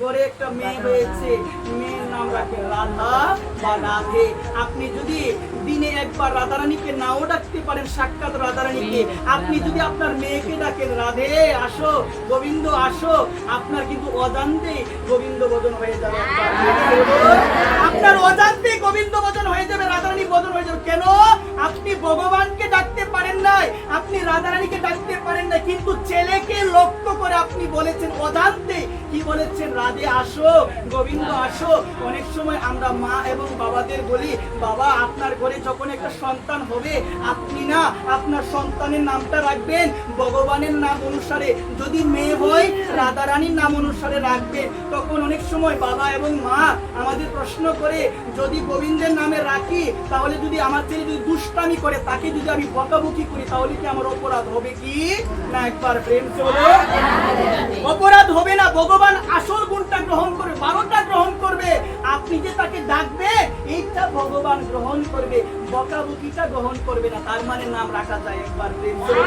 ঘরে একটা মেয়ে হয়েছে, মেয়ের নাম রাখে রাধা বা রাধে। আপনি যদি দিনে একবার রাধারানীকে নাও ডাকতে পারেন, সাক্ষাৎ রাধারানীকে, আপনি যদি আপনার মেয়েকে ডাকেন রাধে আসো, গোবিন্দ আসো, আপনার কিন্তু অজান্তে গোবিন্দ ভজন হয়ে যাবে। আপনার অজান্তে গোবিন্দ ভজন হয়ে যাবে, রাধারানী ভজন হয়ে যাবে। কেন? আপনি ভগবানকে ডাকতে পারেন নাই, আপনি রাধারানীকে ডাকতে পারেন নাই, কিন্তু ছেলেকে লক্ষ্য করে আপনি বলেছেন অজান্তে, কি বলেছেন? রাধে আসো, গোবিন্দ আসো। অনেক সময় আমরা মা এবং বাবাদের বলি, বাবা আপনার ঘরে যখন একটা সন্তান হবে, আপনি না আপনার সন্তানের নামটা রাখবেন ভগবানের নাম অনুসারে, যদি মেয়ে হয় রাধারানীর নাম অনুসারে রাখবেন। তখন অনেক সময় বাবা এবং মা আমাদের প্রশ্ন করে, যদি গোবিন্দের নামে রাখি তাহলে যদি আমার ছেলে যদি দুষ্টামি করে, তাকে যদি আমি বকাবকি করি, তাহলে কি আমার অপরাধ হবে কি না? একবার প্রেম চলো, অপরাধ হবে না। ভগবান আসল গুণটা গ্রহণ করবে, 12টা গ্রহণ করবে। আপনি যে তাকে ডাকবে এইটা ভগবান গ্রহণ করবে, বকাবকিটা গ্রহণ করবে না। তার মানে নাম রাখা যায়। একবার প্রেম চলো।